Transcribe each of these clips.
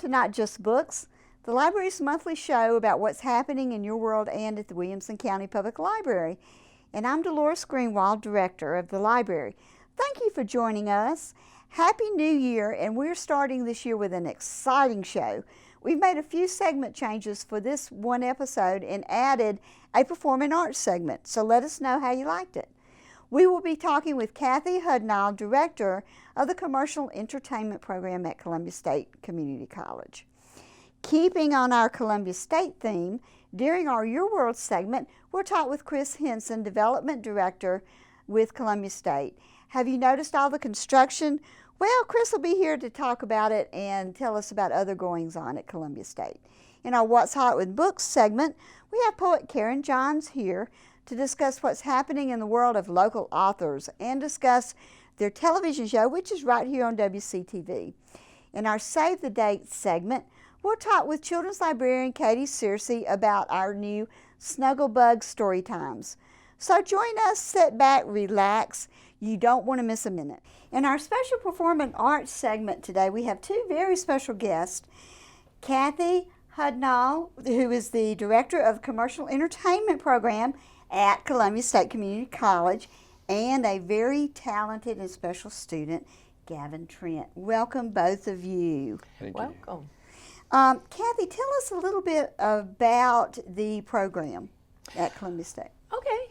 to Not Just Books, the library's monthly show about what's happening in your world and at the Williamson County Public Library. And I'm Dolores Greenwald, Director of the library. Thank you for joining us. Happy New Year, and we're starting this year with an exciting show. We've made a few segment changes for this one episode and added a performing arts segment, so let us know how you liked it. We will be talking with Cathy Hudnall, Director of the Commercial Entertainment Program at Columbia State Community College. Keeping on our Columbia State theme, during our Your World segment, we'll talk with Chris Henson, Development Director with Columbia State. Have you noticed all the construction? Well, Chris will be here to talk about it and tell us about other goings-on at Columbia State. In our What's Hot with Books segment, we have poet Karen Johns here to discuss what's happening in the world of local authors and discuss their television show, which is right here on WCTV. In our Save the Date segment, we'll talk with children's librarian Katy Searcy about our new Snugglebug Story Times. So join us, sit back, relax. You don't want to miss a minute. In our special performing arts segment today, we have two very special guests. Cathy Hudnall, who is the Director of Commercial Entertainment Program at Columbia State Community College, and a very talented and special student, Gavin Trent. Welcome, both of you. Thank you. Welcome. Cathy, tell us a little bit about the program at Columbia State. Okay.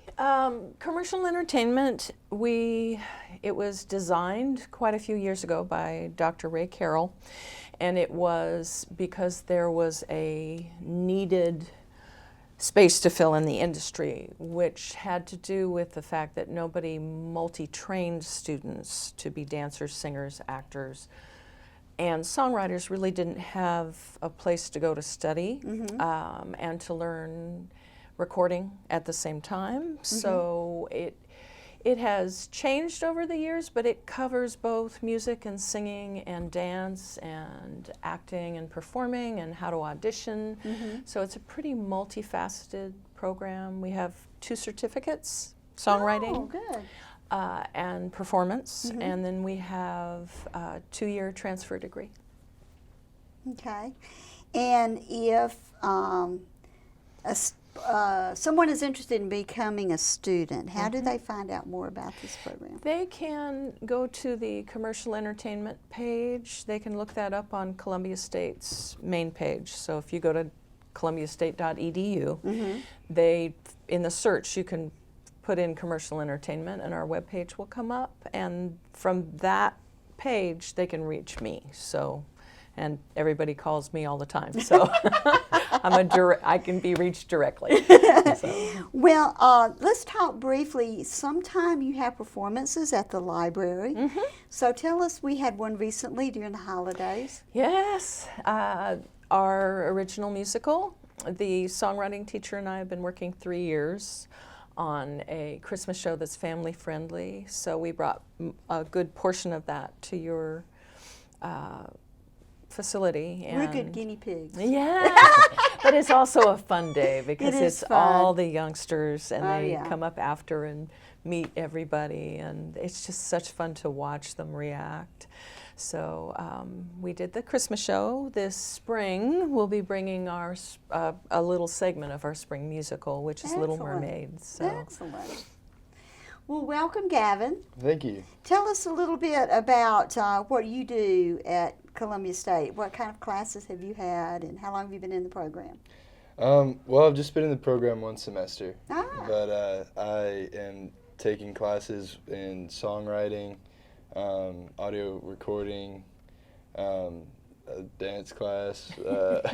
Commercial entertainment, it was designed quite a few years ago by Dr. Ray Carroll, and it was because there was a needed space to fill in the industry, which had to do with the fact that nobody multi-trained students to be dancers, singers, actors, and songwriters really didn't have a place to go to study and to learn recording at the same time. So it has changed over the years, but it covers both music and singing and dance and acting and performing and how to audition. So it's a pretty multifaceted program. We have 2 certificates, songwriting. Oh, good. And performance, and then we have a 2-year transfer degree. Okay. And if someone is interested in becoming a student, how do they find out more about this program? They can go to the commercial entertainment page. They can look that up on Columbia State's main page. So if you go to columbiastate.edu, in the search you can put in commercial entertainment and our webpage will come up, and from that page they can reach me. So, and everybody calls me all the time, so I can be reached directly. So. Well, let's talk briefly. Sometime you have performances at the library. So tell us, we had one recently during the holidays. Yes, our original musical. The songwriting teacher and I have been working 3 years on a Christmas show that's family friendly, so we brought a good portion of that to your facility. And we're good guinea pigs. Yeah, but it's also a fun day because it's fun. all the youngsters, and they yeah. come up after and meet everybody, and it's just such fun to watch them react. So we did the Christmas show. This spring we'll be bringing our a little segment of our spring musical, which is Little Mermaid. So. Excellent. Well, welcome, Gavin. Thank you. Tell us a little bit about what you do at Columbia State. What kind of classes have you had, and how long have you been in the program? Well, I've just been in the program 1 semester, but I am taking classes in songwriting, audio recording, a dance class, I've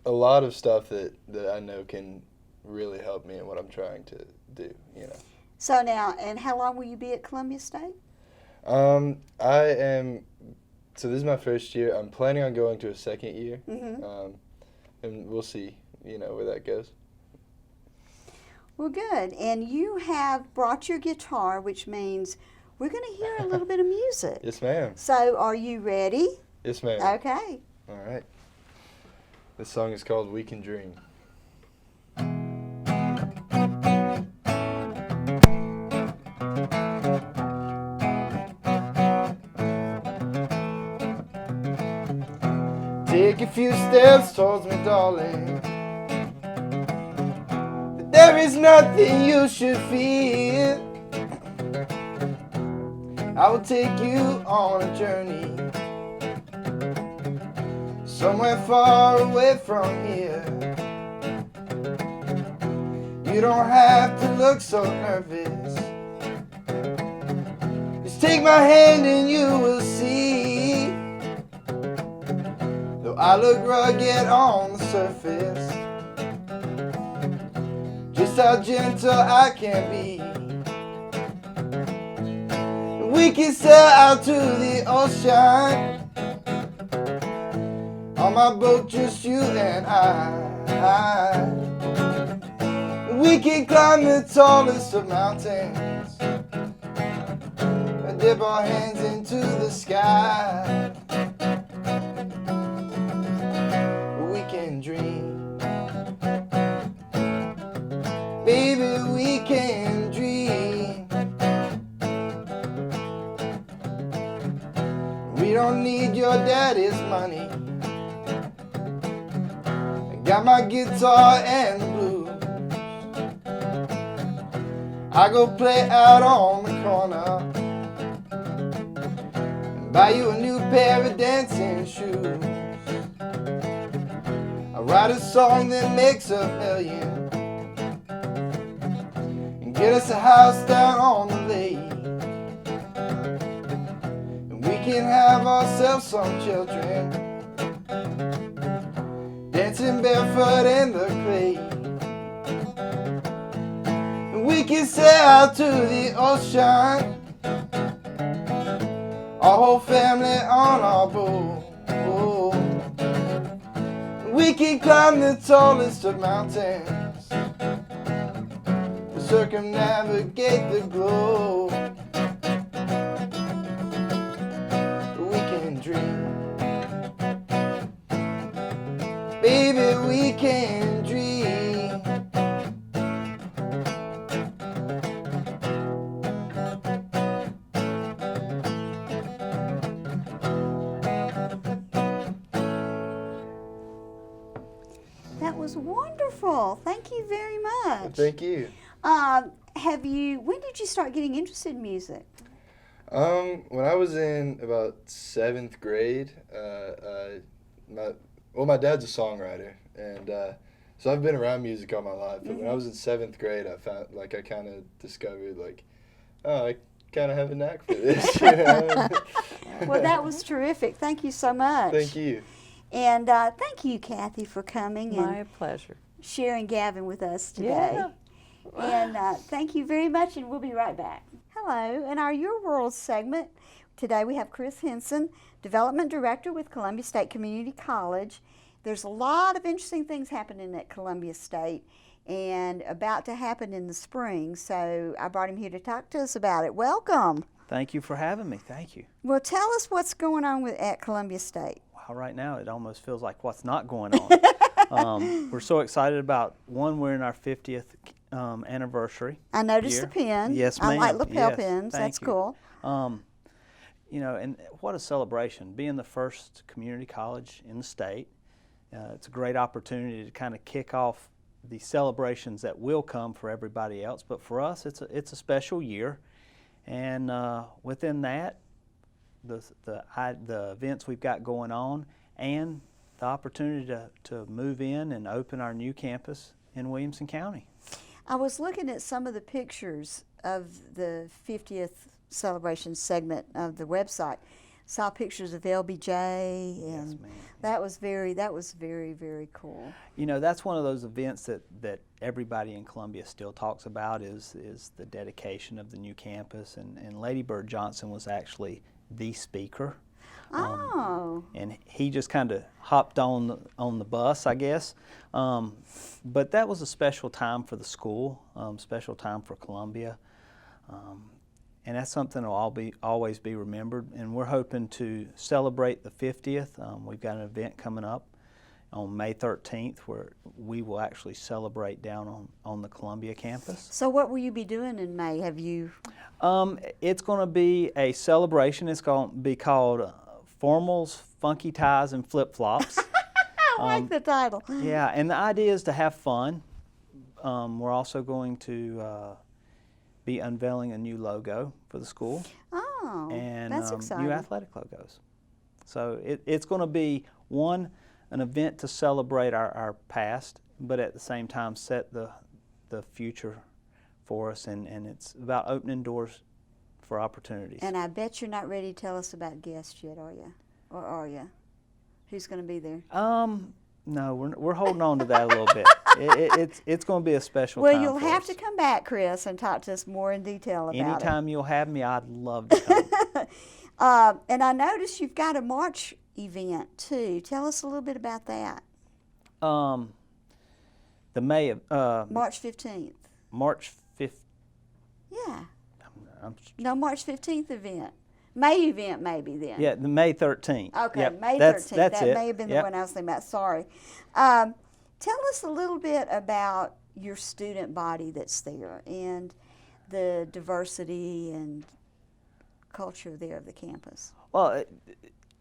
a lot of stuff that I know can really help me in what I'm trying to do, So now, and how long will you be at Columbia State? So this is my first year. I'm planning on going to a second year, and we'll see, where that goes. Well, good. And you have brought your guitar, which means we're going to hear a little bit of music. Yes, ma'am. So are you ready? Yes, ma'am. Okay. All right. This song is called We Can Dream. Take a few steps towards me, darling. But there is nothing you should fear. I will take you on a journey, somewhere far away from here. You don't have to look so nervous. Just take my hand and you will see. Though I look rugged on the surface, just how gentle I can be. We can sail out to the ocean on my boat, just you and I. We can climb the tallest of mountains and dip our hands into the sky. We can dream, baby, we can dream. We don't need your daddy's money. I got my guitar and the blues. I go play out on the corner and buy you a new pair of dancing shoes. I write a song that makes a million and get us a house down on the lake. We can have ourselves some children dancing barefoot in the clay. We can sail out to the ocean, our whole family on our boat. We can climb the tallest of mountains to circumnavigate the globe. Baby, we can dream. That was wonderful. Thank you very much. Thank you. When did you start getting interested in music? When I was in about 7th grade, my dad's a songwriter, and so I've been around music all my life. But when I was in 7th grade, I found, I kind of discovered, oh, I kind of have a knack for this. You know? Well, that was terrific. Thank you so much. Thank you. And thank you, Cathy, for coming My and pleasure. sharing Gavin with us today. Yeah. And thank you very much, and we'll be right back. Hello, in our Your World segment, today we have Chris Henson, Development Director with Columbia State Community College. There's a lot of interesting things happening at Columbia State and about to happen in the spring, so I brought him here to talk to us about it. Welcome. Thank you for having me. Thank you. Well, tell us what's going on at Columbia State. Wow, right now it almost feels like what's not going on. We're so excited about, we're in our 50th anniversary. I noticed year. the pen. Yes, I ma'am. like lapel Yes, pins. thank That's you. cool. You know, and what a celebration. Being the first community college in the state, it's a great opportunity to kind of kick off the celebrations that will come for everybody else. But for us, it's a special year. And within that, the events we've got going on and the opportunity to move in and open our new campus in Williamson County. I was looking at some of the pictures of the 50th celebration segment of the website. Saw pictures of LBJ, and Yes, ma'am. that was very, very cool. You know, that's one of those events that everybody in Columbia still talks about is the dedication of the new campus, and Lady Bird Johnson was actually the speaker. Oh. And he just kind of hopped on the bus, I guess. But that was a special time for the school, special time for Columbia. And that's something that will always be remembered. And we're hoping to celebrate the 50th. We've got an event coming up on May 13th where we will actually celebrate down on the Columbia campus. So what will you be doing in May? Have you? It's going to be a celebration. It's going to be called Formals, Funky Ties, and Flip-Flops. I like the title. Yeah, and the idea is to have fun. We're also going to be unveiling a new logo for the school. Oh, and that's exciting. new athletic logos. So it's going to be, an event to celebrate our past, but at the same time set the future for us, and it's about opening doors for opportunities. And I bet you're not ready to tell us about guests yet, are you? Or are you? Who's going to be there? No, we're holding on to that a little bit. It's going to be a special Well, time you'll for have us. to come back, Chris, and talk to us more in detail about Anytime you'll have me, I'd love to come. And I noticed you've got a March event too. Tell us a little bit about that. The May of March 15th. March 5th. Yeah. I'm, No, March 15th event. May event maybe then. yeah, the May 13th. Okay, Yep, May 13th. That's that it. may have been the Yep. one I was thinking about. Sorry. Tell us a little bit about your student body that's there and the diversity and culture there of the campus. Well,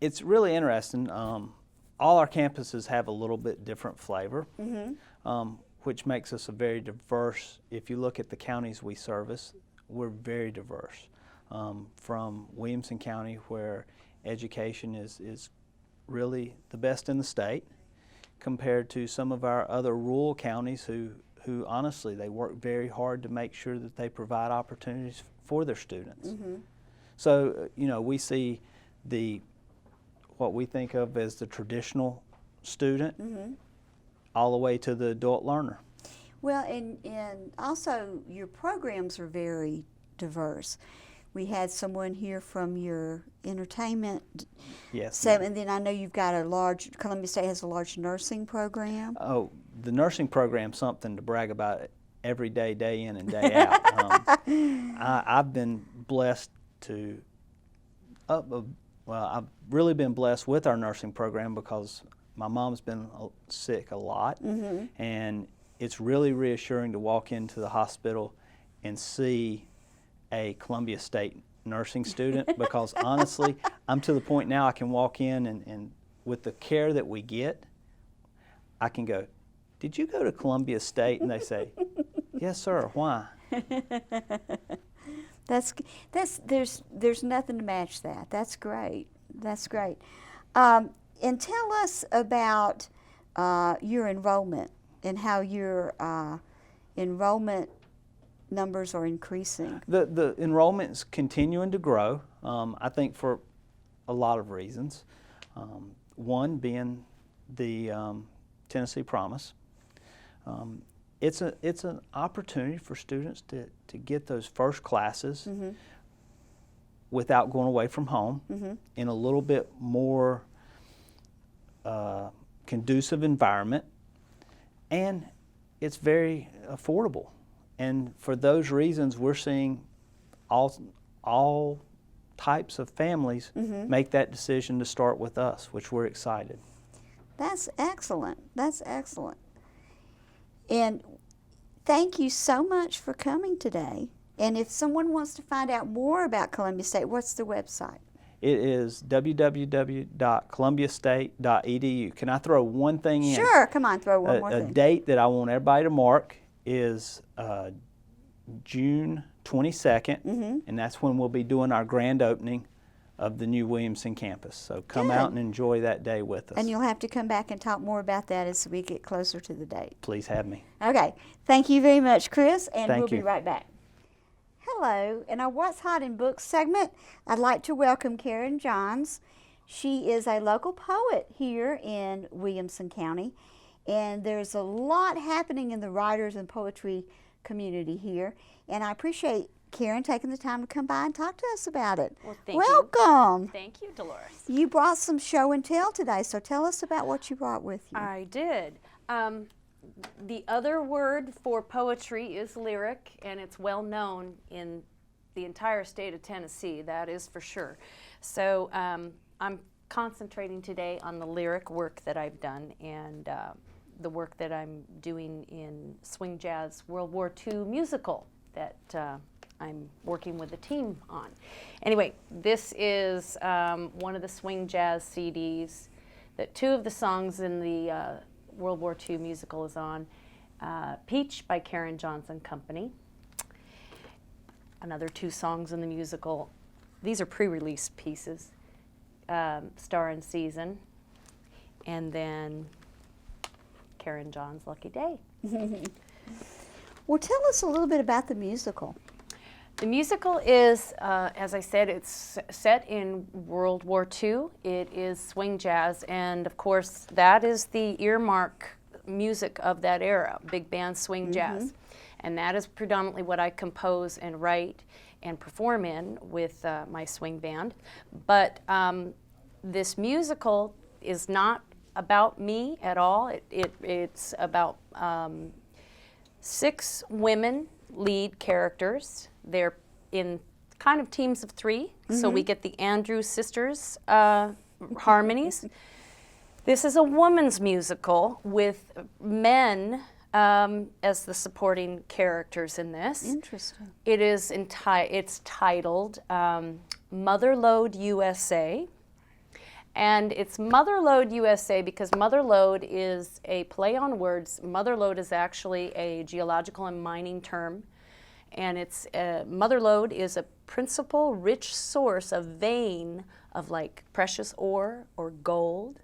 it's really interesting. All our campuses have a little bit different flavor, which makes us a very diverse. If you look at the counties we service, we're very diverse. From Williamson County, where education is really the best in the state, compared to some of our other rural counties who honestly, they work very hard to make sure that they provide opportunities for their students. So, we see what we think of as the traditional student all the way to the adult learner. Well, and also your programs are very diverse. We had someone here from your entertainment. Yes. So, and then I know you've got Columbia State has a large nursing program. Oh, the nursing program's something to brag about every day, day in and day out. I've been blessed I've really been blessed with our nursing program because my mom's been sick a lot, and it's really reassuring to walk into the hospital and see a Columbia State nursing student because honestly, I'm to the point now I can walk in and with the care that we get, I can go, "Did you go to Columbia State?" And they say, "Yes, sir. Why?" There's nothing to match that. That's great. That's great. And tell us about your enrollment and how your enrollment numbers are increasing. The enrollment's continuing to grow. I think for a lot of reasons. One being the Tennessee Promise. It's an opportunity for students to get those first classes without going away from home in a little bit more conducive environment, and it's very affordable. And for those reasons, we're seeing all types of families make that decision to start with us, which we're excited. That's excellent. That's excellent. And thank you so much for coming today. And if someone wants to find out more about Columbia State, what's the website? It is www.columbiastate.edu. Can I throw one thing in? Sure, come on, throw one more A thing. date that I want everybody to mark is June 22nd, and that's when we'll be doing our grand opening of the new Williamson campus. So come out and enjoy that day with us. And you'll have to come back and talk more about that as we get closer to the date. Please have me. Okay, thank you very much, Chris, and Thank we'll be you. right back. Hello, in our What's Hot in Books segment, I'd like to welcome Karen Johns. She is a local poet here in Williamson County, and there's a lot happening in the writers and poetry community here, and I appreciate Karen taking the time to come by and talk to us about it. Well, thank you. Welcome. Thank you, Dolores. You brought some show and tell today, so tell us about what you brought with you. I did. The other word for poetry is lyric, and it's well known in the entire state of Tennessee, that is for sure. So I'm concentrating today on the lyric work that I've done and the work that I'm doing in Swing Jazz World War II musical that I'm working with a team on. Anyway, this is one of the swing jazz CDs that 2 of the songs in the World War II musical is on. Peach by Karen Johnson Company. Another 2 songs in the musical. These are pre-release pieces. Star and Season. And then Karen John's Lucky Day. Well, tell us a little bit about the musical. The musical is, as I said, it's set in World War II. It is swing jazz, and of course, that is the earmark music of that era, big band swing jazz. And that is predominantly what I compose and write and perform in with my swing band. But this musical is not about me at all. It's about 6 women lead characters. They're in kind of teams of 3, so we get the Andrews sisters harmonies. This is a woman's musical with men as the supporting characters in this. Interesting. It is it's titled Motherlode USA. And it's Motherlode USA because Motherlode is a play on words. Motherlode is actually a geological and mining term. And it's Motherlode is a principal rich source of vein of like precious ore or gold.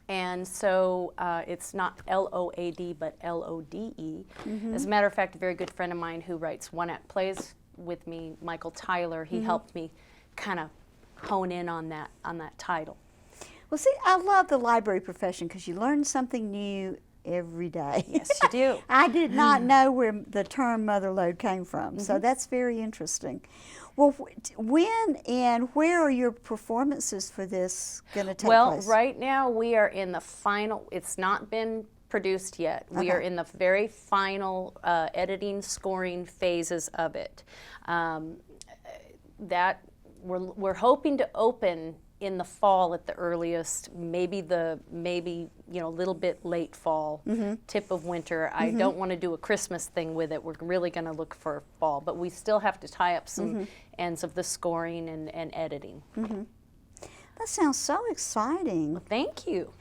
And so it's not L-O-A-D, but L-O-D-E. As a matter of fact, a very good friend of mine who writes one-act plays with me, Michael Tyler, he helped me kind of hone in on that title. Well, see, I love the library profession because you learn something new every day. Yes, you do. I did not know where the term motherlode came from, so that's very interesting. Well, when and where are your performances for this going to take place? Well, right now we are in the final, it's not been produced yet. We are in the very final editing, scoring phases of it. That we're hoping to open in the fall at the earliest, maybe a little bit late fall, tip of winter. I don't want to do a Christmas thing with it. We're really going to look for fall, but we still have to tie up some ends of the scoring and editing. That sounds so exciting. Well, thank you.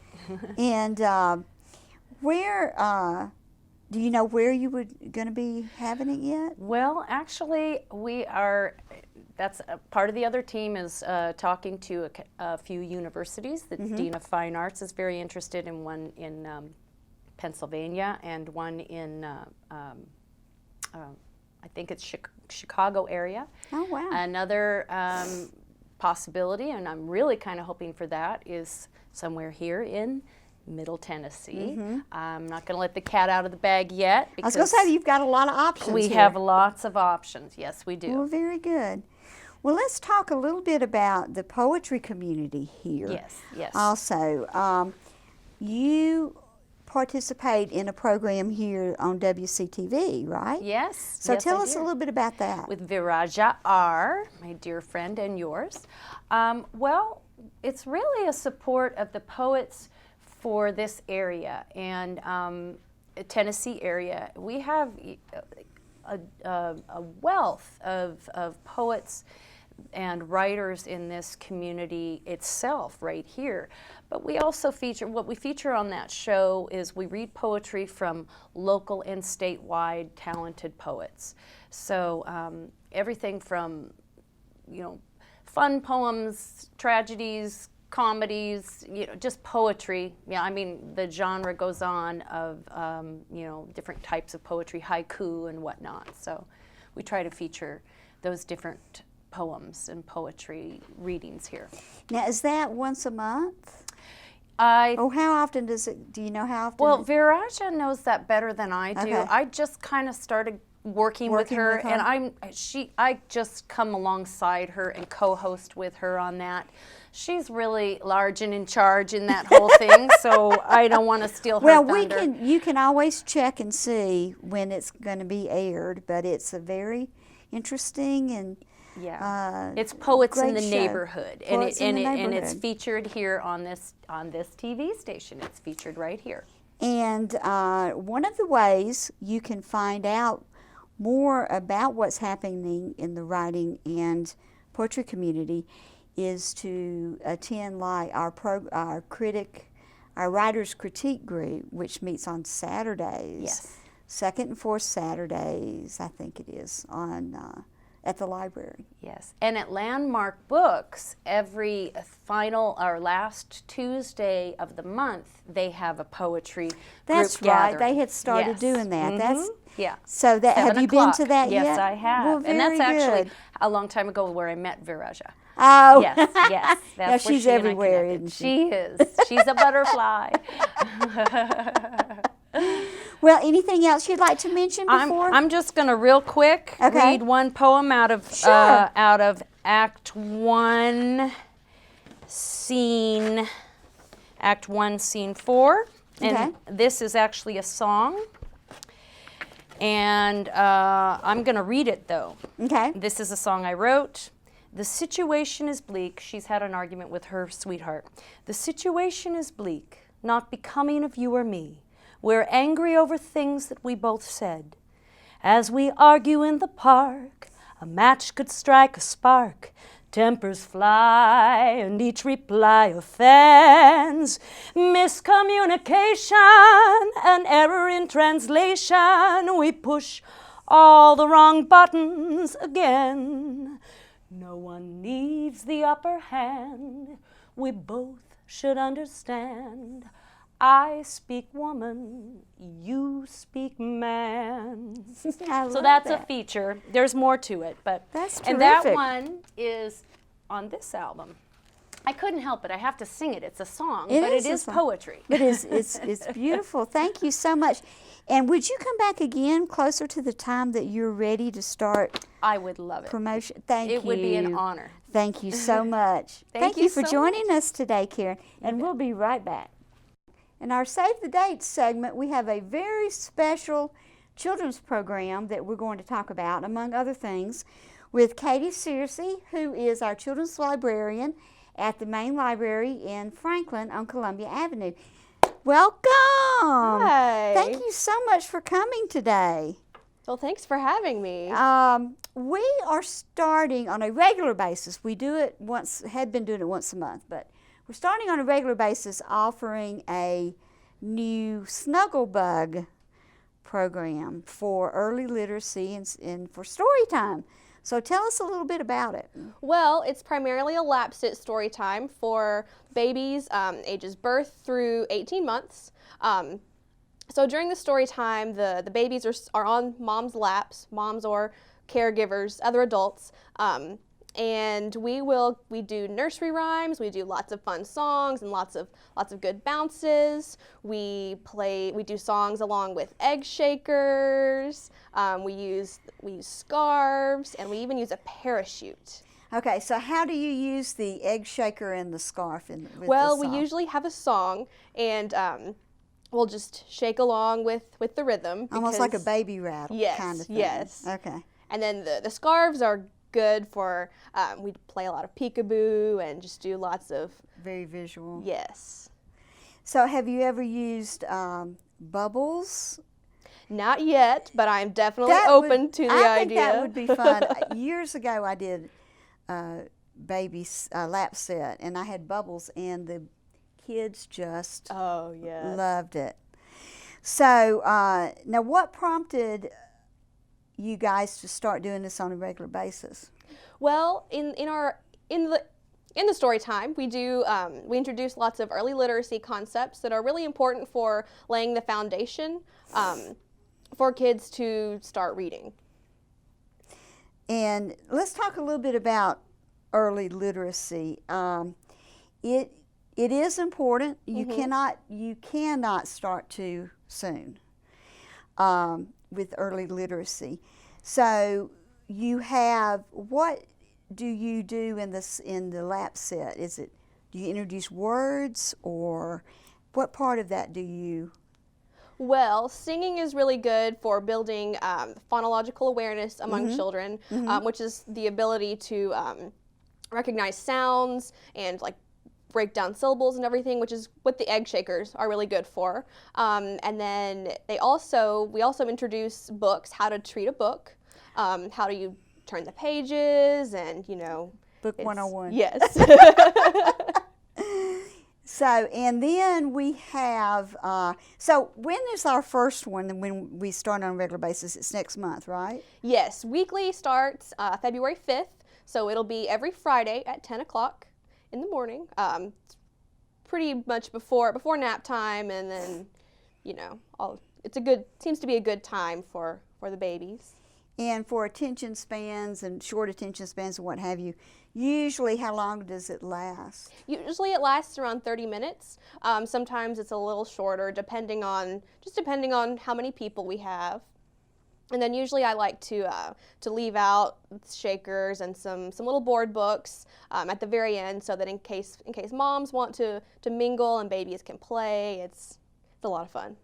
And where do you know where you were going to be having it yet? Well, actually, we are. That's a part of the other team is talking to a few universities. The Dean of Fine Arts is very interested in one in Pennsylvania and one in, I think it's Chicago area. Oh, wow. Another possibility, and I'm really kind of hoping for that, is somewhere here in Middle Tennessee. I'm not going to let the cat out of the bag yet. I was going to say, you've got a lot of options We here. have lots of options. Yes, we do. Well, very good. Well, let's talk a little bit about the poetry community here. Yes, yes. Also, you participate in a program here on WCTV, right? Yes. So yes, tell I us do. a little bit about that. With Viraja R., my dear friend and yours. Well, it's really a support of the poets for this area and Tennessee area. We have a wealth of poets and writers in this community itself right here. But we also feature, what we feature on that show is we read poetry from local and statewide talented poets. So everything from, fun poems, tragedies, comedies, just poetry. Yeah, I mean, the genre goes on of, different types of poetry, haiku and whatnot. So we try to feature those different poems and poetry readings here. Now, is that once a month? How often do you know how often? Well, Viraja knows that better than I do. Okay. I just kind of started working with her, and I just come alongside her and co-host with her on that. She's really large and in charge in that whole thing, so I don't want to steal her thunder. You can always check and see when it's going to be aired, but it's a very interesting and it's Poets in the show. Neighborhood, Poets in the and it's Neighborhood. featured here on this TV station. It's featured right here. And one of the ways you can find out more about what's happening in the writing and poetry community is to attend like our writers critique group, which meets on Saturdays. Yes. Second and fourth Saturdays, I think it is, on at the library. Yes, and at Landmark Books, every final or last Tuesday of the month, they have a poetry That's group right. gathering. They had started Yes. doing that. That's Yeah. so. That have 7 you been to o'clock. that yes, yet? Yes, I have. Well, And that's very actually good. a long time ago where I met Viraja. Oh, Yes, yes. That's Now where she's she and I everywhere, connected. isn't she? She is. She's a butterfly. Well, anything else you'd like to mention before? I'm just going to real quick Okay. read one poem out of Sure. Act 1, Scene 4. And Okay. this is actually a song. And I'm going to read it, though. Okay. This is a song I wrote. The situation is bleak. She's had an argument with her sweetheart. The situation is bleak, not becoming of you or me. We're angry over things that we both said. As we argue in the park, a match could strike a spark. Tempers fly, and each reply offends. Miscommunication, an error in translation. We push all the wrong buttons again. No one needs the upper hand. We both should understand. I speak woman, you speak man. I So love that's that. a feature. There's more to it, but That's and that terrific. one is on this album. I couldn't help it. I have to sing it. It's a song, It but is it a is song. poetry. It's beautiful. Thank you so much. And would you come back again closer to the time that you're ready to start I would love it. promotion? Thank you. It would be an honor. Thank you so much. Thank you you for so joining us today, Karen. And we'll be right back. In our Save the Dates segment, we have a very special children's program that we're going to talk about, among other things, with Katy Searcy, who is our children's librarian at the main library in Franklin on Columbia Avenue. Welcome. Hi. Thank you so much for coming today. Well, thanks for having me. We are starting on a regular basis. We do it once, had been doing it once a month, but we're starting on a regular basis offering a new Snugglebug program for early literacy and for story time. So tell us a little bit about it. Well, it's primarily a lap sit story time for babies ages birth through 18 months. So during the story time, the babies are on mom's laps, moms or caregivers, other adults, and we do nursery rhymes. We do lots of fun songs and lots of good bounces. We do songs along with egg shakers. We use scarves, and we even use a parachute. Okay, so how do you use the egg shaker and the scarf with Well, the we song? usually have a song, and we'll just shake along with the rhythm. Almost like a because- baby rattle Yes, kind of thing. yes. Okay. And then the scarves are good for, we play a lot of peekaboo and just do lots of, Very visual. yes. So have you ever used bubbles? Not yet, but I'm definitely That open would- to the I idea. think that would be fun. Years ago I did baby lap set, and I had bubbles, and the kids just Oh, yes. loved it. So now what prompted you guys to start doing this on a regular basis? Well, in the story time, we introduce lots of early literacy concepts that are really important for laying the foundation for kids to start reading. And let's talk a little bit about early literacy. It is important. You cannot start too soon with early literacy. So what do you do in the lap set? Do you introduce words, or what part of that do you? Well, singing is really good for building phonological awareness among children, which is the ability to recognize sounds and like break down syllables and everything, which is what the egg shakers are really good for. And then we also introduce books, how to treat a book, how do you turn the pages, and Book 101. Yes. So, and then we have, so when is our first one, and when we start on a regular basis? It's next month, right? Yes, weekly starts February 5th, so it'll be every Friday at 10 o'clock in the morning. Pretty much before nap time, and then, seems to be a good time for the babies. And for attention spans and short attention spans and what have you, usually how long does it last? Usually it lasts around 30 minutes. Sometimes it's a little shorter, depending on how many people we have. And then usually I like to leave out shakers and some little board books at the very end, so that in case moms want to mingle and babies can play, it's a lot of fun.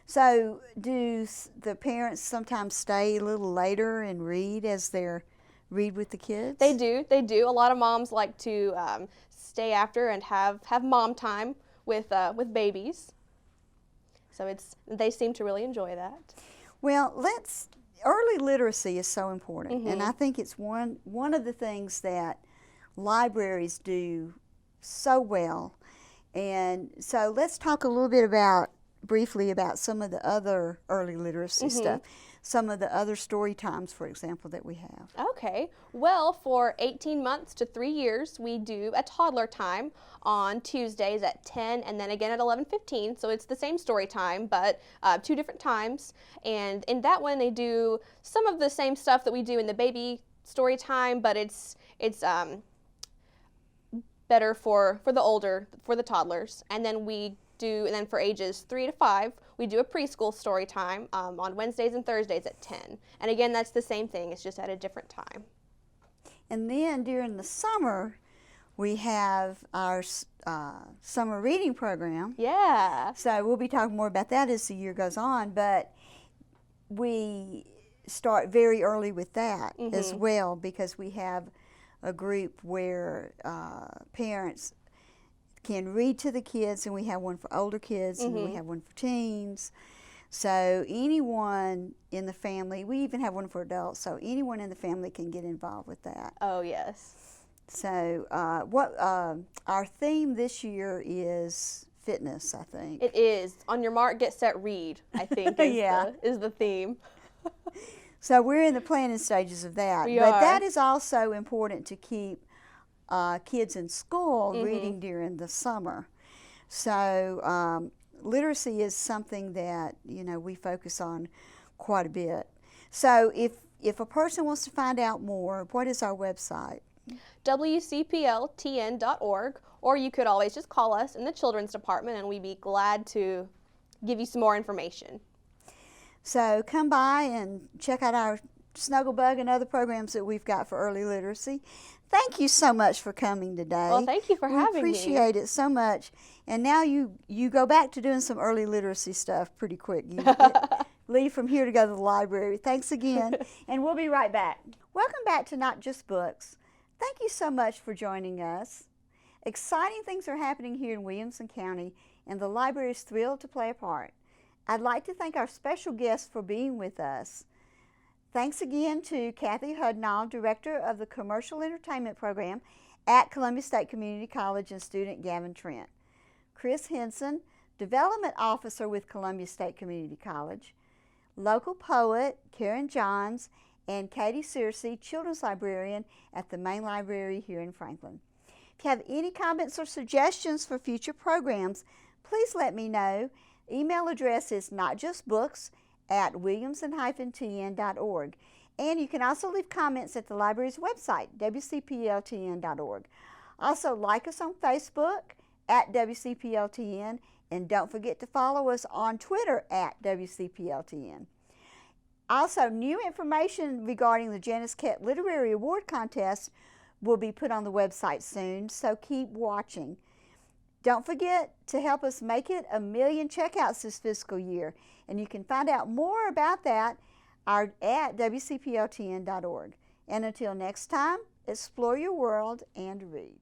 So do the parents sometimes stay a little later and read with the kids? They do. A lot of moms like to stay after and have mom time with babies. So they seem to really enjoy that. Well, early literacy is so important, and I think it's one of the things that libraries do so well. And so let's talk a little bit briefly about some of the other early literacy stuff, some of the other story times, for example, that we have. Okay. Well, for 18 months to 3 years, we do a toddler time on Tuesdays at 10 and then again at 11:15. So it's the same story time, but 2 different times. And in that one, they do some of the same stuff that we do in the baby story time, but it's better for the toddlers. And then for ages 3 to 5, we do a preschool story time on Wednesdays and Thursdays at 10. And again, that's the same thing, it's just at a different time. And then during the summer, we have our summer reading program. Yeah. So we'll be talking more about that as the year goes on, but we start very early with that as well, because we have a group where parents can read to the kids, and we have one for older kids, and we have one for teens. So anyone in the family, we even have one for adults, so anyone in the family can get involved with that. Oh, yes. So our theme this year is fitness, I think. It is. On your mark, get set, read, I think is the theme. So we're in the planning stages of that. But that is also important to keep kids in school reading during the summer. So literacy is something that we focus on quite a bit. So if a person wants to find out more, what is our website? wcpltn.org, or you could always just call us in the children's department and we'd be glad to give you some more information. So come by and check out our Snugglebug and other programs that we've got for early literacy. Thank you so much for coming today. Well, thank you for having me. We appreciate it so much. And now you go back to doing some early literacy stuff pretty quick. You leave from here to go to the library. Thanks again, and we'll be right back. Welcome back to Not Just Books. Thank you so much for joining us. Exciting things are happening here in Williamson County, and the library is thrilled to play a part. I'd like to thank our special guests for being with us. Thanks again to Cathy Hudnall, Director of the Commercial Entertainment Program at Columbia State Community College, and student Gavin Trent. Chris Henson, Development Officer with Columbia State Community College. Local poet Karen Johns, and Katy Searcy, Children's Librarian at the Main Library here in Franklin. If you have any comments or suggestions for future programs, please let me know. Email address is notjustbooks@williamson-tn.org. And you can also leave comments at the library's website, wcpltn.org. Also, like us on Facebook at WCPLTN, and don't forget to follow us on Twitter at WCPLTN. Also, new information regarding the Janice Kett Literary Award Contest will be put on the website soon, so keep watching. Don't forget to help us make it 1 million checkouts this fiscal year, and you can find out more about that at WCPLTN.org. And until next time, explore your world and read.